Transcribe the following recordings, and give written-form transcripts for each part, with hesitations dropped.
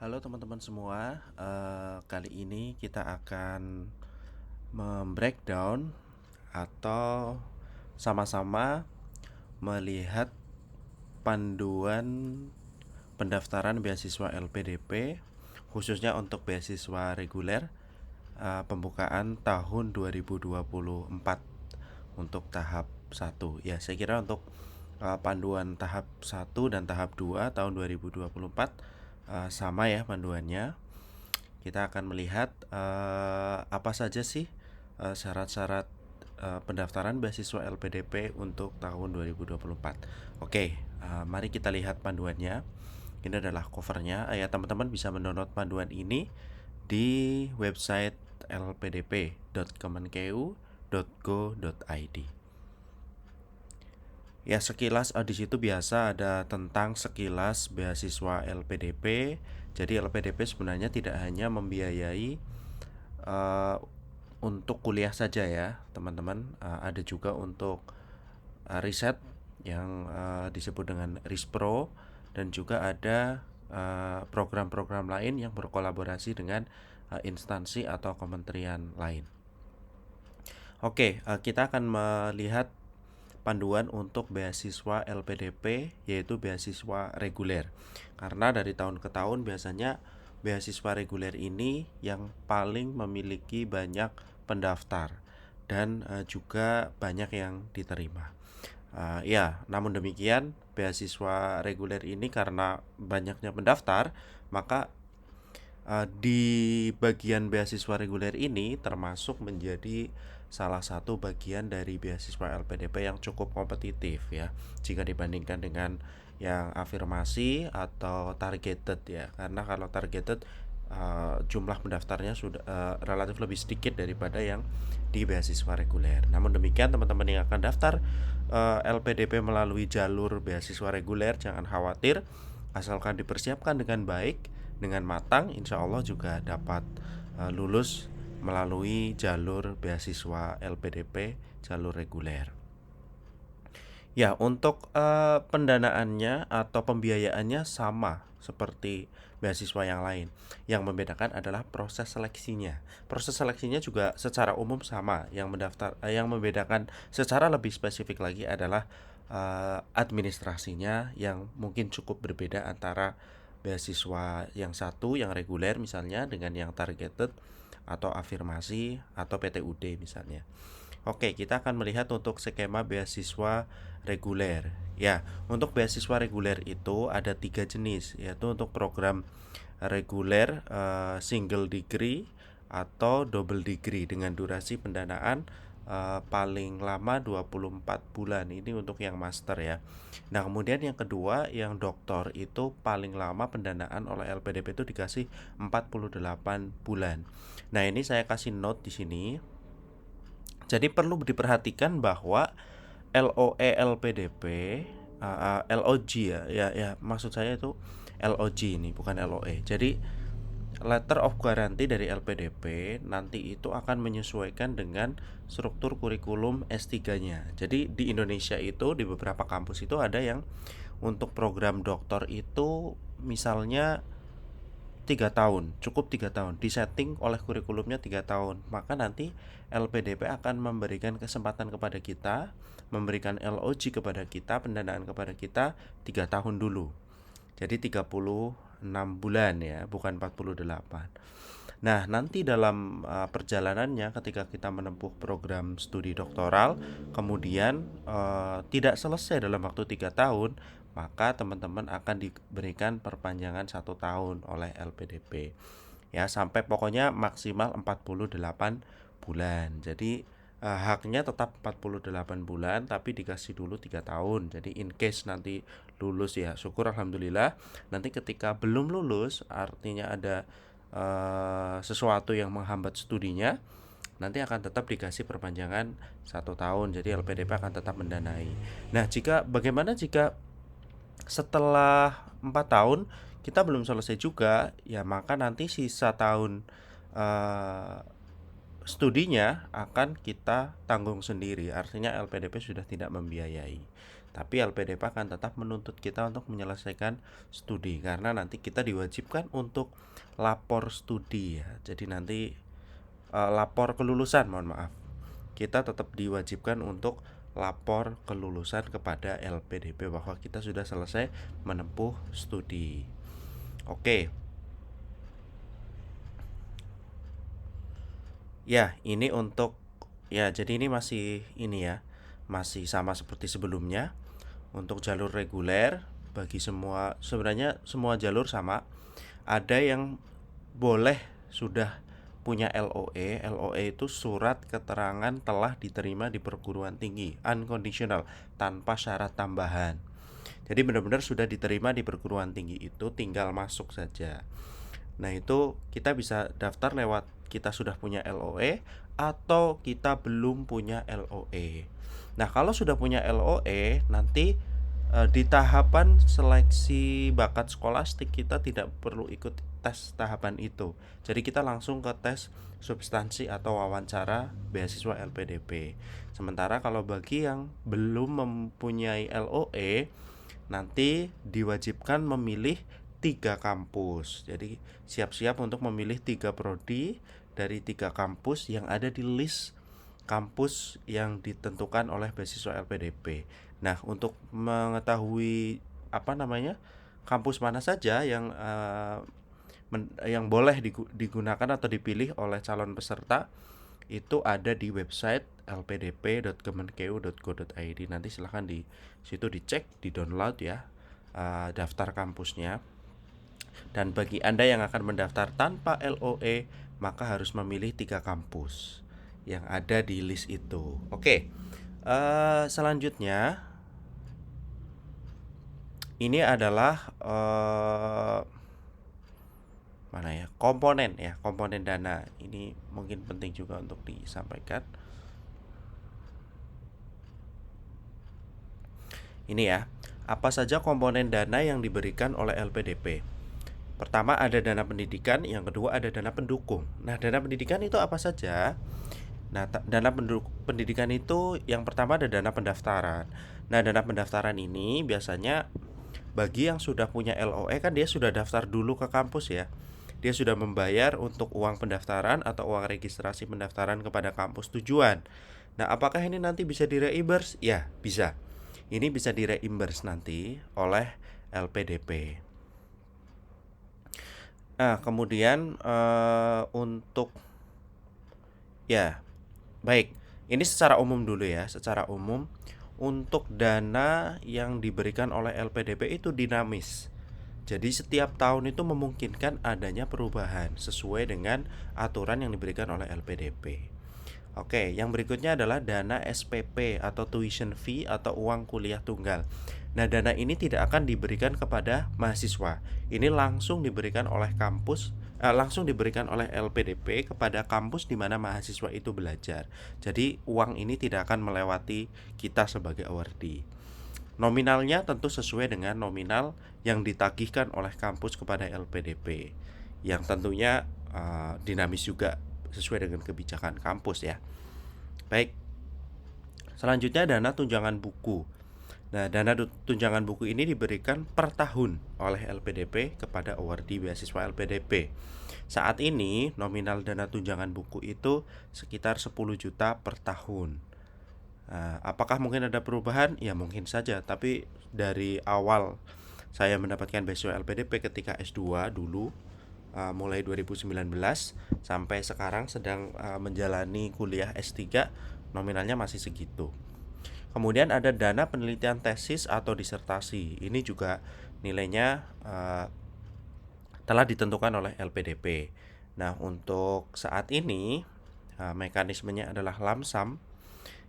Halo teman-teman semua, kali ini kita akan membreakdown atau sama-sama melihat panduan pendaftaran beasiswa LPDP khususnya untuk beasiswa reguler pembukaan tahun 2024 untuk tahap 1. Ya, saya kira untuk panduan tahap 1 dan tahap 2 tahun 2024 sama ya panduannya. Kita akan melihat apa saja sih syarat-syarat pendaftaran beasiswa LPDP untuk tahun 2024. Oke, mari kita lihat panduannya. Ini adalah covernya. Ya, teman-teman bisa mendownload panduan ini di website lpdp.kemenkeu.go.id. Ya, sekilas di situ biasa ada tentang sekilas beasiswa LPDP. Jadi LPDP sebenarnya tidak hanya membiayai untuk kuliah saja ya, teman-teman. Ada juga untuk riset yang disebut dengan Rispro, dan juga ada program-program lain yang berkolaborasi dengan instansi atau kementerian lain. Oke, kita akan melihat panduan untuk beasiswa LPDP, yaitu beasiswa reguler. Karena dari tahun ke tahun biasanya beasiswa reguler ini yang paling memiliki banyak pendaftar dan juga banyak yang diterima. Ya, namun demikian beasiswa reguler ini karena banyaknya pendaftar, maka di bagian beasiswa reguler ini termasuk menjadi salah satu bagian dari beasiswa LPDP yang cukup kompetitif ya, jika dibandingkan dengan yang afirmasi atau targeted ya. Karena kalau targeted jumlah pendaftarnya sudah relatif lebih sedikit daripada yang di beasiswa reguler. Namun demikian teman-teman yang akan daftar LPDP melalui jalur beasiswa reguler jangan khawatir, asalkan dipersiapkan dengan baik, dengan matang, insya Allah juga dapat lulus melalui jalur beasiswa LPDP jalur reguler. Ya, untuk pendanaannya atau pembiayaannya sama seperti beasiswa yang lain. Yang membedakan adalah proses seleksinya. Proses seleksinya juga secara umum sama. Yang membedakan secara lebih spesifik lagi adalah administrasinya yang mungkin cukup berbeda antara beasiswa yang satu, yang reguler misalnya, dengan yang targeted atau afirmasi atau PTUD misalnya. Oke, kita akan melihat untuk skema beasiswa reguler. Ya, untuk beasiswa reguler itu ada 3 jenis, yaitu untuk program reguler single degree atau double degree dengan durasi pendanaan paling lama 24 bulan. Ini untuk yang master ya. Nah, kemudian yang kedua, yang doktor itu paling lama pendanaan oleh LPDP itu dikasih 48 bulan. Nah, ini saya kasih note di sini. Jadi perlu diperhatikan bahwa LOE LPDP, LOG ya, maksud saya itu LOG ini bukan LOE. Jadi letter of guarantee dari LPDP nanti itu akan menyesuaikan dengan struktur kurikulum S3-nya. Jadi di Indonesia itu di beberapa kampus itu ada yang untuk program doktor itu misalnya 3 tahun, cukup 3 tahun, disetting oleh kurikulumnya 3 tahun. Maka nanti LPDP akan memberikan kesempatan kepada kita, memberikan LOG kepada kita, pendanaan kepada kita 3 tahun dulu. Jadi 36 bulan ya, bukan 48. Nah, nanti dalam perjalanannya ketika kita menempuh program studi doktoral, kemudian tidak selesai dalam waktu 3 tahun, maka teman-teman akan diberikan perpanjangan 1 tahun oleh LPDP. Ya, sampai pokoknya maksimal 48 bulan. Jadi haknya tetap 48 bulan tapi dikasih dulu 3 tahun. Jadi in case nanti lulus ya syukur alhamdulillah. Nanti ketika belum lulus artinya ada sesuatu yang menghambat studinya, nanti akan tetap dikasih perpanjangan 1 tahun. Jadi LPDP akan tetap mendanai. Nah, bagaimana jika setelah 4 tahun kita belum selesai juga, ya maka nanti sisa tahun studinya akan kita tanggung sendiri. Artinya LPDP sudah tidak membiayai. Tapi LPDP akan tetap menuntut kita untuk menyelesaikan studi karena nanti kita diwajibkan untuk lapor studi ya. Jadi nanti lapor kelulusan, mohon maaf. Kita tetap diwajibkan untuk lapor kelulusan kepada LPDP bahwa kita sudah selesai menempuh studi. Oke. Ya, ini untuk jadi ini masih masih sama seperti sebelumnya. Untuk jalur reguler bagi sebenarnya semua jalur sama. Ada yang boleh sudah punya LOE. LOE itu surat keterangan telah diterima di perguruan tinggi, unconditional, tanpa syarat tambahan. Jadi benar-benar sudah diterima di perguruan tinggi itu, tinggal masuk saja. Nah, itu kita bisa daftar lewat kita sudah punya LOE atau kita belum punya LOE. Nah, kalau sudah punya LOE, nanti di tahapan seleksi bakat skolastik kita tidak perlu ikut tes tahapan itu. Jadi kita langsung ke tes substansi atau wawancara beasiswa LPDP. Sementara kalau bagi yang belum mempunyai LOE, nanti diwajibkan memilih 3 kampus. Jadi siap-siap untuk memilih 3 prodi dari 3 kampus yang ada di list kampus yang ditentukan oleh beasiswa LPDP. Nah, untuk mengetahui kampus mana saja yang boleh digunakan atau dipilih oleh calon peserta itu ada di website lpdp.kemenkeu.go.id. Nanti silahkan di situ dicek, di download ya daftar kampusnya. Dan bagi Anda yang akan mendaftar tanpa LOE, maka harus memilih 3 kampus yang ada di list itu. Oke, selanjutnya ini adalah komponen dana. Ini mungkin penting juga untuk disampaikan. Ini ya, apa saja komponen dana yang diberikan oleh LPDP? Pertama ada dana pendidikan, yang kedua ada dana pendukung. Nah, dana pendidikan itu apa saja? Nah, dana pendidikan itu yang pertama ada dana pendaftaran. Nah, dana pendaftaran ini biasanya bagi yang sudah punya LOE kan dia sudah daftar dulu ke kampus ya. Dia sudah membayar untuk uang pendaftaran atau uang registrasi pendaftaran kepada kampus tujuan. Nah, apakah ini nanti bisa direimburse? Ya, bisa. Ini bisa direimburse nanti oleh LPDP. Nah, kemudian untuk baik. Ini secara umum dulu ya. Secara umum untuk dana yang diberikan oleh LPDP itu dinamis. Jadi setiap tahun itu memungkinkan adanya perubahan sesuai dengan aturan yang diberikan oleh LPDP. Oke, yang berikutnya adalah dana SPP atau tuition fee atau uang kuliah tunggal. Nah, dana ini tidak akan diberikan kepada mahasiswa. Ini langsung diberikan oleh langsung diberikan oleh LPDP kepada kampus di mana mahasiswa itu belajar. Jadi, uang ini tidak akan melewati kita sebagai awardee. Nominalnya tentu sesuai dengan nominal yang ditagihkan oleh kampus kepada LPDP, yang tentunya dinamis juga sesuai dengan kebijakan kampus ya. Baik. Selanjutnya dana tunjangan buku. Nah, dana tunjangan buku ini diberikan per tahun oleh LPDP kepada awardee beasiswa LPDP. Saat ini nominal dana tunjangan buku itu sekitar 10 juta per tahun. Nah, apakah mungkin ada perubahan? Ya mungkin saja, tapi dari awal saya mendapatkan beasiswa LPDP ketika S2 dulu, mulai 2019 sampai sekarang sedang menjalani kuliah S3, nominalnya masih segitu. Kemudian ada dana penelitian tesis atau disertasi. Ini juga nilainya telah ditentukan oleh LPDP. Nah, untuk saat ini mekanismenya adalah lump sum.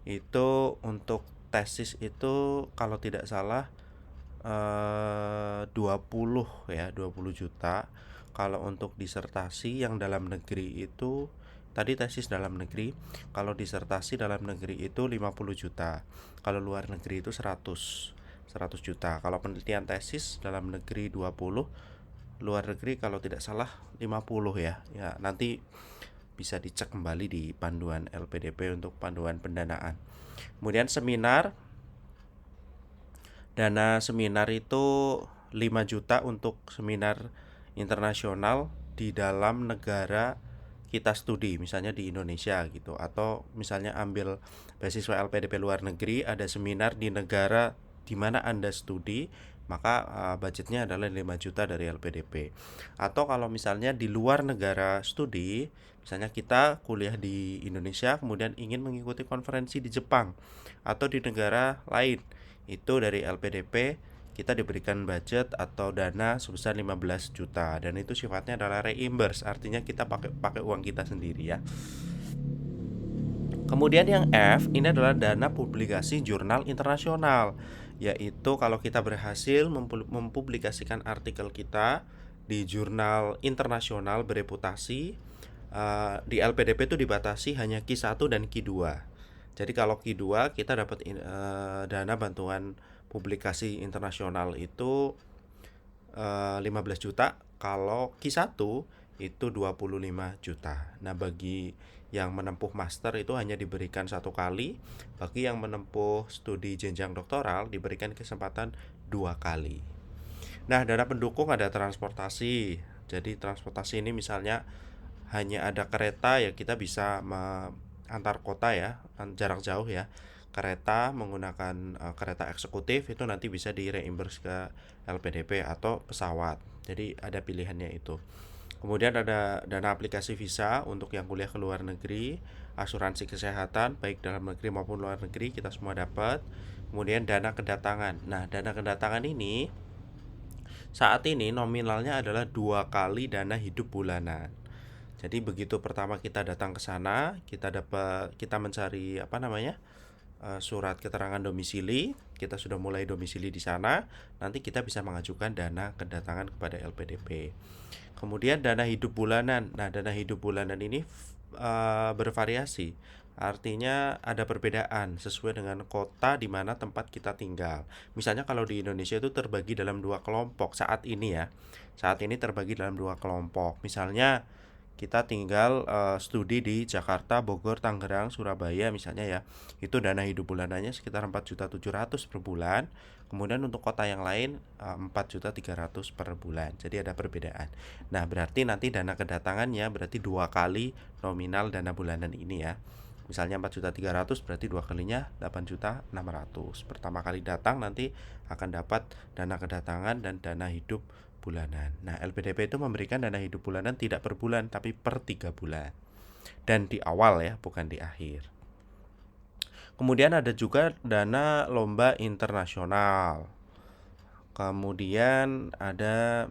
Itu untuk tesis itu kalau tidak salah 20 juta. Kalau untuk disertasi yang dalam negeri itu tadi tesis dalam negeri, kalau disertasi dalam negeri itu 50 juta. Kalau luar negeri itu 100 juta. Kalau penelitian tesis dalam negeri 20, luar negeri kalau tidak salah 50 ya. Ya, nanti bisa dicek kembali di panduan LPDP untuk panduan pendanaan. Kemudian seminar Dana seminar itu 5 juta untuk seminar internasional di dalam negara kita studi, misalnya di Indonesia gitu, atau misalnya ambil beasiswa LPDP luar negeri, ada seminar di negara di mana Anda studi, maka budgetnya adalah 5 juta dari LPDP. Atau kalau misalnya di luar negara studi, misalnya kita kuliah di Indonesia kemudian ingin mengikuti konferensi di Jepang atau di negara lain, itu dari LPDP kita diberikan budget atau dana sebesar 15 juta dan itu sifatnya adalah reimburse, artinya kita pakai uang kita sendiri ya. Kemudian yang F ini adalah dana publikasi jurnal internasional, yaitu kalau kita berhasil mempublikasikan artikel kita di jurnal internasional bereputasi, di LPDP itu dibatasi hanya Q1 dan Q2. Jadi kalau Q2 kita dapat dana bantuan publikasi internasional itu 15 juta, kalau Q1 itu 25 juta. Nah, bagi yang menempuh master itu hanya diberikan 1 kali, bagi yang menempuh studi jenjang doktoral diberikan kesempatan 2 kali. Nah, dana pendukung ada transportasi. Jadi transportasi ini misalnya hanya ada kereta, ya kita bisa antar kota ya, jarak jauh ya. Kereta menggunakan kereta eksekutif itu nanti bisa di-reimburse ke LPDP atau pesawat. Jadi ada pilihannya itu. Kemudian ada dana aplikasi visa untuk yang kuliah ke luar negeri, asuransi kesehatan baik dalam negeri maupun luar negeri kita semua dapat. Kemudian dana kedatangan. Nah, dana kedatangan ini saat ini nominalnya adalah 2 kali dana hidup bulanan. Jadi begitu pertama kita datang ke sana, kita mencari surat keterangan domisili, kita sudah mulai domisili di sana, nanti kita bisa mengajukan dana kedatangan kepada LPDP. Kemudian dana hidup bulanan. Nah, dana hidup bulanan ini bervariasi. Artinya ada perbedaan sesuai dengan kota di mana tempat kita tinggal. Misalnya kalau di Indonesia itu terbagi dalam 2 kelompok saat ini ya. Saat ini terbagi dalam 2 kelompok. Misalnya kita tinggal studi di Jakarta, Bogor, Tangerang, Surabaya misalnya ya. Itu dana hidup bulanannya sekitar 4.700.000 per bulan. Kemudian untuk kota yang lain 4.300.000 per bulan. Jadi ada perbedaan. Nah, berarti nanti dana kedatangannya berarti 2 kali nominal dana bulanan ini ya. Misalnya 4.300.000 berarti 2 kalinya 8.600.000. Pertama kali datang nanti akan dapat dana kedatangan dan dana hidup bulanan. Nah, LPDP itu memberikan dana hidup bulanan tidak per bulan tapi per 3 bulan. Dan di awal ya, bukan di akhir. Kemudian ada juga dana lomba internasional. Kemudian ada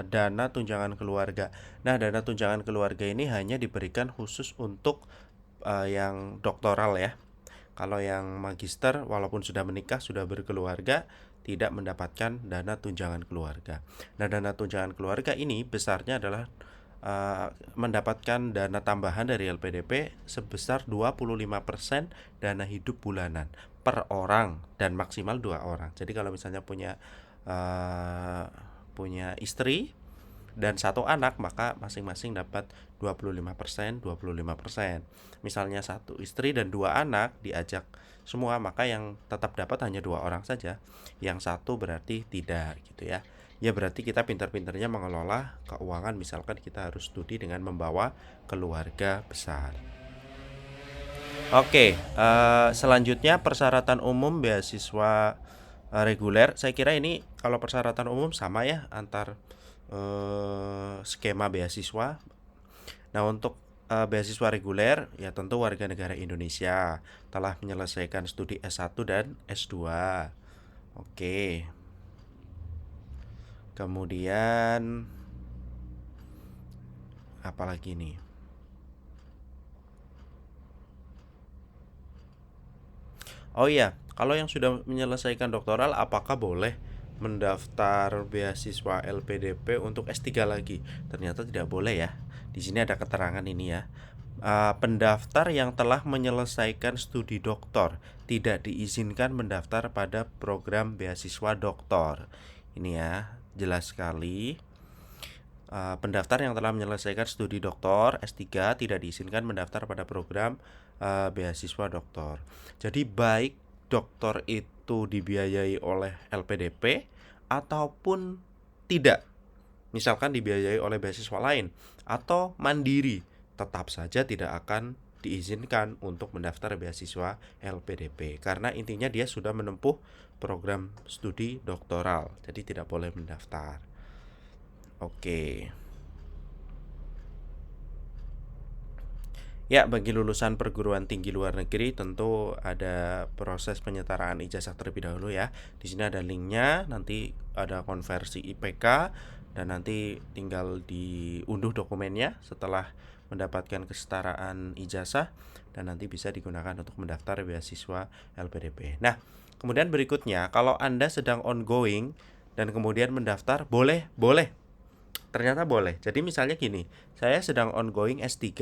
dana tunjangan keluarga. Nah, dana tunjangan keluarga ini hanya diberikan khusus untuk yang doktoral ya. Kalau yang magister walaupun sudah menikah, sudah berkeluarga, tidak mendapatkan dana tunjangan keluarga. Nah, dana tunjangan keluarga ini besarnya adalah mendapatkan dana tambahan dari LPDP sebesar 25% dana hidup bulanan per orang dan maksimal 2 orang. Jadi kalau misalnya punya istri dan 1 anak, maka masing-masing dapat 25%, 25%. Misalnya 1 istri dan 2 anak diajak semua, maka yang tetap dapat hanya 2 orang saja. Yang 1 berarti tidak gitu ya. Ya berarti kita pintar-pintarnya mengelola keuangan, misalkan kita harus studi dengan membawa keluarga besar. Oke, selanjutnya persyaratan umum beasiswa reguler. Saya kira ini kalau persyaratan umum sama ya antar skema beasiswa. Nah, untuk beasiswa reguler ya tentu warga negara Indonesia telah menyelesaikan studi S1 dan S2. Oke. Kemudian apalagi nih? Oh iya, kalau yang sudah menyelesaikan doktoral apakah boleh mendaftar beasiswa LPDP untuk S3 lagi? Ternyata tidak boleh ya. Di sini ada keterangan ini ya. Pendaftar yang telah menyelesaikan studi doktor tidak diizinkan mendaftar pada program beasiswa doktor. Ini ya, jelas sekali. Pendaftar yang telah menyelesaikan studi doktor S3 tidak diizinkan mendaftar pada program beasiswa doktor. Jadi baik doktor itu dibiayai oleh LPDP ataupun tidak. Misalkan dibiayai oleh beasiswa lain atau mandiri, tetap saja tidak akan diizinkan untuk mendaftar beasiswa LPDP karena intinya dia sudah menempuh program studi doktoral, jadi tidak boleh mendaftar. Oke. Ya, bagi lulusan perguruan tinggi luar negeri tentu ada proses penyetaraan ijazah terlebih dahulu ya. Di sini ada linknya, nanti ada konversi IPK dan nanti tinggal diunduh dokumennya setelah mendapatkan kesetaraan ijazah dan nanti bisa digunakan untuk mendaftar beasiswa LPDP. Nah, kemudian berikutnya kalau Anda sedang ongoing dan kemudian mendaftar, boleh. Ternyata boleh. Jadi misalnya gini, saya sedang ongoing S3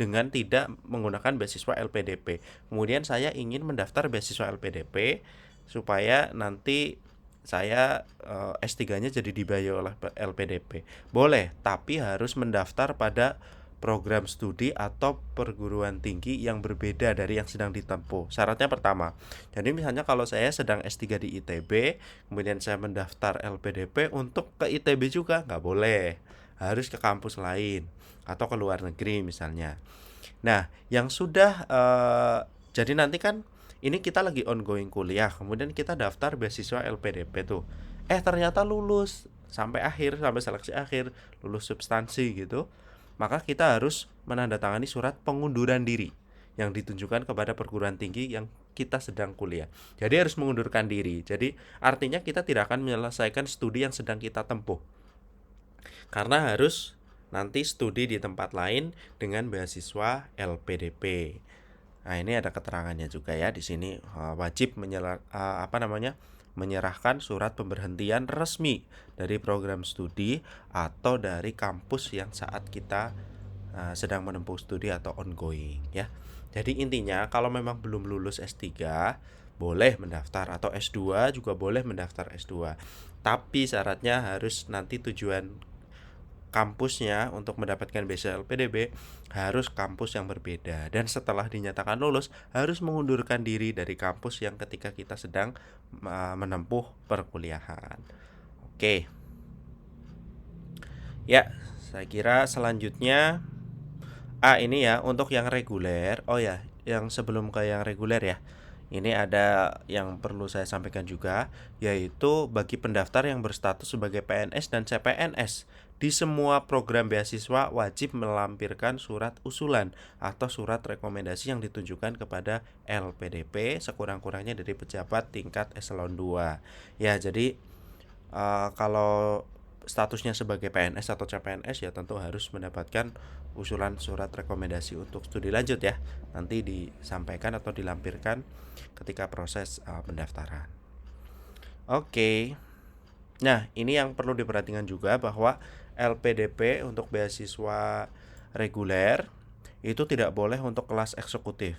dengan tidak menggunakan beasiswa LPDP. Kemudian saya ingin mendaftar beasiswa LPDP supaya nanti saya S3-nya jadi dibayar oleh LPDP. Boleh, tapi harus mendaftar pada program studi atau perguruan tinggi yang berbeda dari yang sedang ditempuh. Syaratnya pertama. Jadi misalnya kalau saya sedang S3 di ITB, kemudian saya mendaftar LPDP untuk ke ITB juga nggak boleh. Harus ke kampus lain atau ke luar negeri misalnya. Nah, yang sudah jadi nanti kan ini kita lagi ongoing kuliah, kemudian kita daftar beasiswa LPDP tuh. Ternyata lulus sampai akhir, sampai seleksi akhir, lulus substansi gitu. Maka kita harus menandatangani surat pengunduran diri yang ditunjukkan kepada perguruan tinggi yang kita sedang kuliah. Jadi harus mengundurkan diri. Jadi artinya kita tidak akan menyelesaikan studi yang sedang kita tempuh. Karena harus nanti studi di tempat lain dengan beasiswa LPDP. Nah, ini ada keterangannya juga ya di sini wajib menyerahkan surat pemberhentian resmi dari program studi atau dari kampus yang saat kita sedang menempuh studi atau ongoing ya. Jadi intinya kalau memang belum lulus S3 boleh mendaftar atau S2 juga boleh mendaftar S2. Tapi syaratnya harus nanti tujuan kampusnya untuk mendapatkan beasiswa LPDP harus kampus yang berbeda dan setelah dinyatakan lulus harus mengundurkan diri dari kampus yang ketika kita sedang menempuh perkuliahan. Oke. Ya, saya kira selanjutnya ini ya untuk yang reguler. Oh ya, yang sebelum ke yang reguler ya. Ini ada yang perlu saya sampaikan juga, yaitu bagi pendaftar yang berstatus sebagai PNS dan CPNS, di semua program beasiswa wajib melampirkan surat usulan atau surat rekomendasi yang ditunjukkan kepada LPDP sekurang-kurangnya dari pejabat tingkat eselon 2. Ya, jadi kalau statusnya sebagai PNS atau CPNS ya tentu harus mendapatkan usulan surat rekomendasi untuk studi lanjut ya. Nanti disampaikan atau dilampirkan ketika proses pendaftaran. Oke. Nah, ini yang perlu diperhatikan juga bahwa LPDP untuk beasiswa reguler itu tidak boleh untuk kelas eksekutif.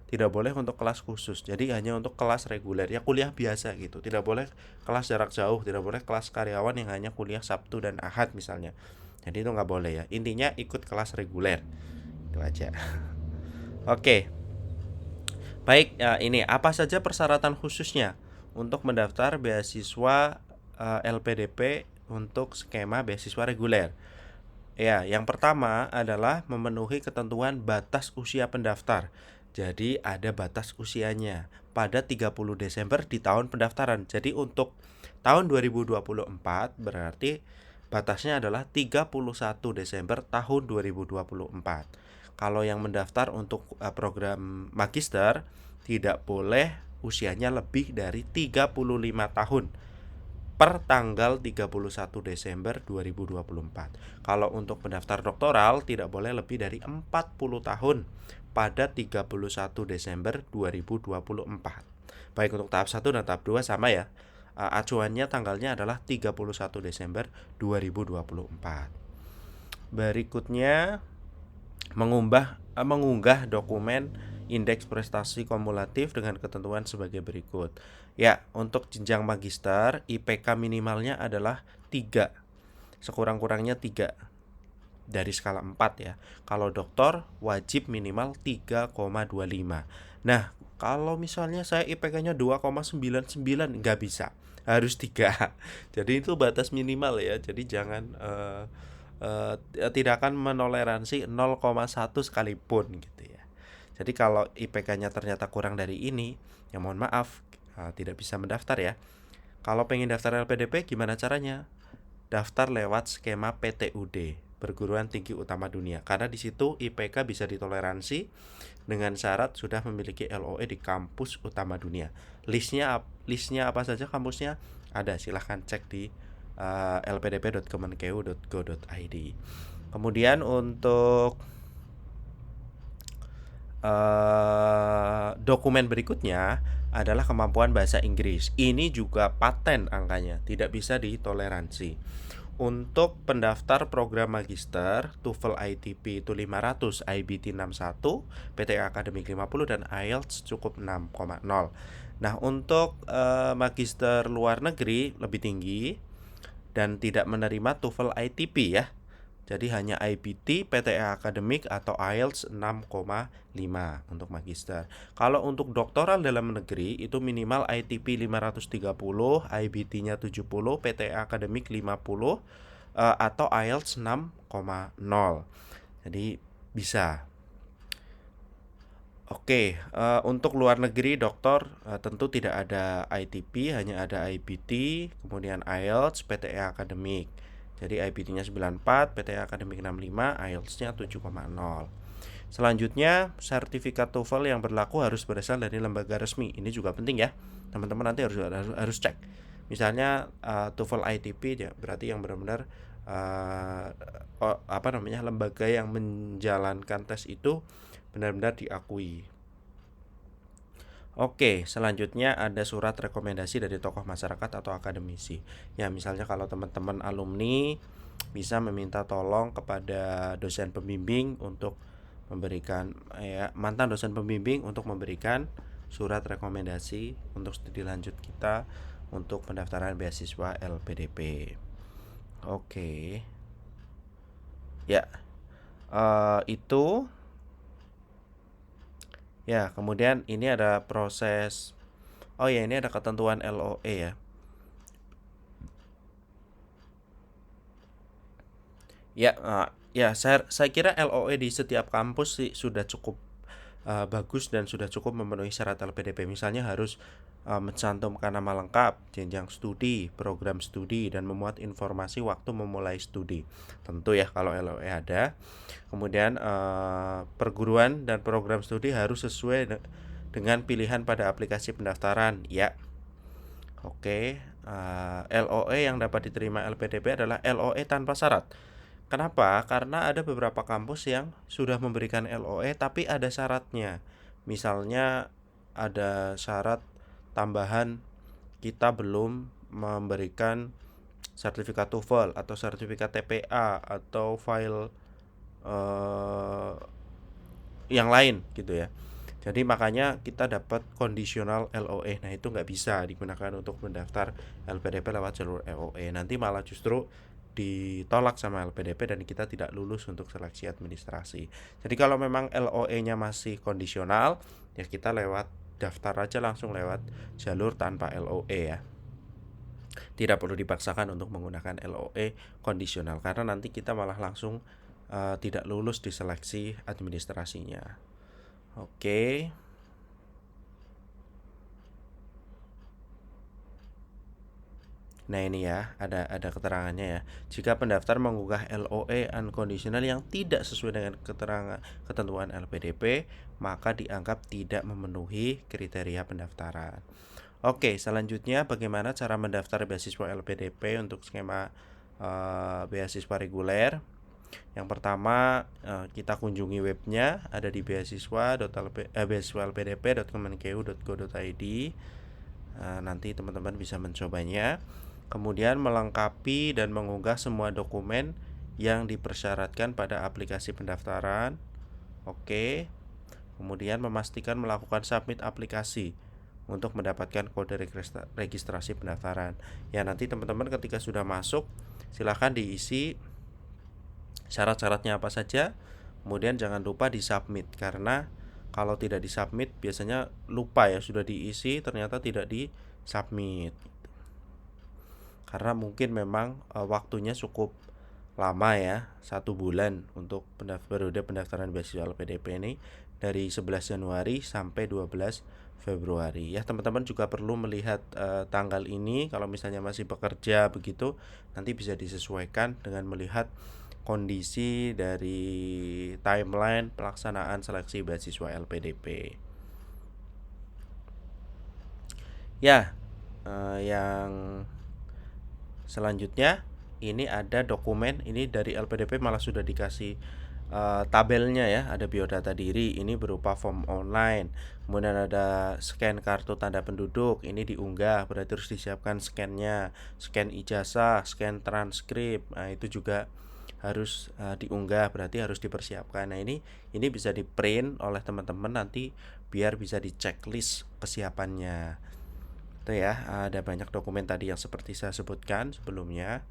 Tidak boleh untuk kelas khusus. Jadi hanya untuk kelas reguler, ya kuliah biasa gitu. Tidak boleh kelas jarak jauh, tidak boleh kelas karyawan yang hanya kuliah Sabtu dan Ahad misalnya. Jadi itu nggak boleh ya. Intinya ikut kelas reguler. Itu aja. Oke. Baik, ini apa saja persyaratan khususnya untuk mendaftar beasiswa LPDP untuk skema beasiswa reguler? Ya, yang pertama adalah memenuhi ketentuan batas usia pendaftar. Jadi ada batas usianya pada 30 Desember di tahun pendaftaran. Jadi untuk tahun 2024 berarti batasnya adalah 31 Desember tahun 2024. Kalau yang mendaftar untuk program magister tidak boleh usianya lebih dari 35 tahun per tanggal 31 Desember 2024. Kalau untuk pendaftar doktoral tidak boleh lebih dari 40 tahun pada 31 Desember 2024. Baik untuk tahap 1 dan tahap 2 sama ya. Acuannya tanggalnya adalah 31 Desember 2024. Berikutnya mengunggah dokumen indeks prestasi kumulatif dengan ketentuan sebagai berikut. Ya, untuk jenjang magister IPK minimalnya adalah 3. Sekurang-kurangnya 3 dari skala 4 ya. Kalau doktor wajib minimal 3,25. Nah, Kalau misalnya saya IPK-nya 2,99 nggak bisa, harus 3. Jadi itu batas minimal ya. Jadi jangan tidak akan menoleransi 0,1 sekalipun gitu ya. Jadi kalau IPK-nya ternyata kurang dari ini, ya mohon maaf, tidak bisa mendaftar ya. Kalau pengen daftar LPDP gimana caranya? Daftar lewat skema PTUD, Perguruan Tinggi Utama Dunia, karena di situ IPK bisa ditoleransi dengan syarat sudah memiliki LOE di kampus utama dunia. Listnya apa saja kampusnya ada, silahkan cek di lpdp.kemenkeu.go.id. Kemudian untuk dokumen berikutnya adalah kemampuan bahasa Inggris. Ini juga paten angkanya, tidak bisa ditoleransi. Untuk pendaftar program magister, TOEFL ITP itu 500, IBT 61, PTE Akademik 50 dan IELTS cukup 6,0. Nah, untuk magister luar negeri lebih tinggi dan tidak menerima TOEFL ITP ya. Jadi hanya IBT, PTE Akademik atau IELTS 6,5 untuk magister. Kalau untuk doktoral dalam negeri itu minimal ITP 530, IBT-nya 70, PTE Akademik 50 atau IELTS 6,0. Jadi bisa. Oke, untuk luar negeri doktor tentu tidak ada ITP, hanya ada IBT, kemudian IELTS, PTE Akademik. Jadi IBT-nya 94, PTE Akademik 65, IELTS-nya 7,0. Selanjutnya, sertifikat TOEFL yang berlaku harus berasal dari lembaga resmi. Ini juga penting ya. Teman-teman nanti harus cek. Misalnya TOEFL ITP ya, berarti yang benar-benar lembaga yang menjalankan tes itu benar-benar diakui. Oke, selanjutnya ada surat rekomendasi dari tokoh masyarakat atau akademisi. Ya, misalnya kalau teman-teman alumni bisa meminta tolong kepada dosen pembimbing untuk memberikan mantan dosen pembimbing untuk memberikan surat rekomendasi untuk studi lanjut kita untuk pendaftaran beasiswa LPDP. Oke. Ya. Itu ya, kemudian ini ada proses. Oh ya, ini ada ketentuan LOE ya. Ya, saya kira LOE di setiap kampus sih sudah cukup bagus dan sudah cukup memenuhi syarat LPDP. Misalnya harus mencantumkan nama lengkap, jenjang studi, program studi, dan memuat informasi waktu memulai studi. Tentu ya kalau LOE ada. Kemudian perguruan dan program studi harus sesuai dengan pilihan pada aplikasi pendaftaran. Ya, oke. LOE yang dapat diterima LPDP adalah LOE tanpa syarat. Kenapa? Karena ada beberapa kampus yang sudah memberikan LOE tapi ada syaratnya. Misalnya ada syarat tambahan kita belum memberikan sertifikat TOEFL atau sertifikat TPA atau file yang lain gitu ya. Jadi makanya kita dapat kondisional LOE. Nah, itu nggak bisa digunakan untuk mendaftar LPDP lewat jalur LOE. Nanti malah justru ditolak sama LPDP dan kita tidak lulus untuk seleksi administrasi. Jadi kalau memang LOE-nya masih kondisional, ya kita lewat daftar aja langsung lewat jalur tanpa LOE ya. Tidak perlu dipaksakan untuk menggunakan LOE kondisional karena nanti kita malah langsung tidak lulus di seleksi administrasinya. Oke. Nah, ini ya, ada keterangannya ya. Jika pendaftar mengunggah LOE unconditional yang tidak sesuai dengan ketentuan LPDP, maka dianggap tidak memenuhi kriteria pendaftaran. Oke, selanjutnya bagaimana cara mendaftar beasiswa LPDP untuk skema beasiswa reguler? Yang pertama, kita kunjungi webnya, ada di beasiswa.lpdp.kemenkeu.go.id. Nanti teman-teman bisa mencobanya. Kemudian melengkapi dan mengunggah semua dokumen yang dipersyaratkan pada aplikasi pendaftaran. Oke. Kemudian memastikan melakukan submit aplikasi untuk mendapatkan kode registrasi pendaftaran. Ya, nanti teman-teman ketika sudah masuk, silakan diisi syarat-syaratnya apa saja. Kemudian jangan lupa di submit karena kalau tidak disubmit biasanya lupa ya sudah diisi ternyata tidak disubmit. Karena mungkin memang waktunya cukup lama ya, 1 bulan untuk periode pendaftaran beasiswa LPDP ini dari 11 Januari sampai 12 Februari. Ya, teman-teman juga perlu melihat tanggal ini kalau misalnya masih bekerja begitu, nanti bisa disesuaikan dengan melihat kondisi dari timeline pelaksanaan seleksi beasiswa LPDP. Ya, yang selanjutnya ini ada dokumen, ini dari LPDP malah sudah dikasih tabelnya ya, ada biodata diri, ini berupa form online. Kemudian ada scan kartu tanda penduduk, ini diunggah, berarti harus disiapkan scannya, scan ijazah, scan transkrip. Nah, itu juga harus diunggah, berarti harus dipersiapkan. Nah, ini bisa di-print oleh teman-teman nanti biar bisa di-checklist kesiapannya. Itu ya, ada banyak dokumen tadi yang seperti saya sebutkan sebelumnya.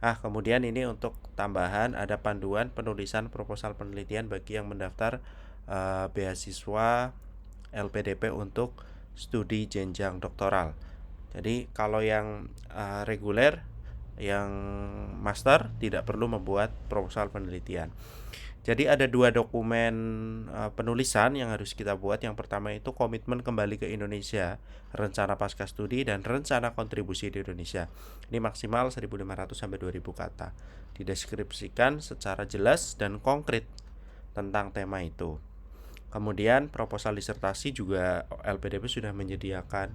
Kemudian ini untuk tambahan ada panduan penulisan proposal penelitian bagi yang mendaftar beasiswa LPDP untuk studi jenjang doktoral. Jadi kalau yang reguler, yang master tidak perlu membuat proposal penelitian. Jadi ada 2 dokumen penulisan yang harus kita buat. Yang pertama itu komitmen kembali ke Indonesia, rencana pasca studi dan rencana kontribusi di Indonesia. Ini maksimal 1.500 sampai 2.000 kata. Dideskripsikan secara jelas dan konkret tentang tema itu. Kemudian proposal disertasi juga LPDP sudah menyediakan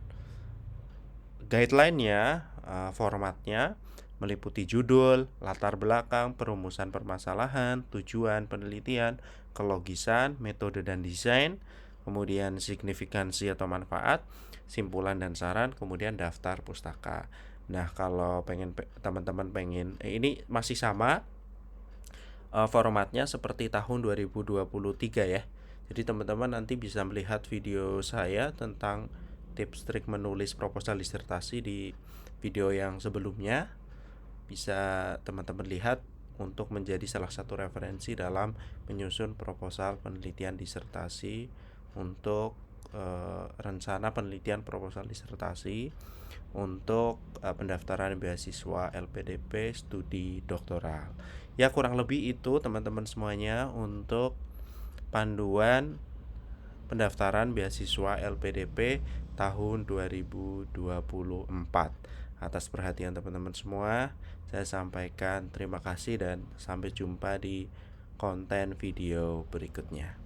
guideline-nya, formatnya meliputi judul, latar belakang, perumusan permasalahan, tujuan penelitian, kelogisan, metode dan desain, kemudian signifikansi atau manfaat, simpulan dan saran, kemudian daftar pustaka. Nah, kalau teman-teman pengen ini masih sama formatnya seperti tahun 2023 ya. Jadi teman-teman nanti bisa melihat video saya tentang tips trik menulis proposal disertasi di video yang sebelumnya. Bisa teman-teman lihat untuk menjadi salah satu referensi dalam menyusun proposal penelitian disertasi untuk rencana penelitian proposal disertasi untuk pendaftaran beasiswa LPDP studi doktoral. Ya, kurang lebih itu teman-teman semuanya untuk panduan pendaftaran beasiswa LPDP tahun 2024. Atas perhatian teman-teman semua, saya sampaikan terima kasih dan sampai jumpa di konten video berikutnya.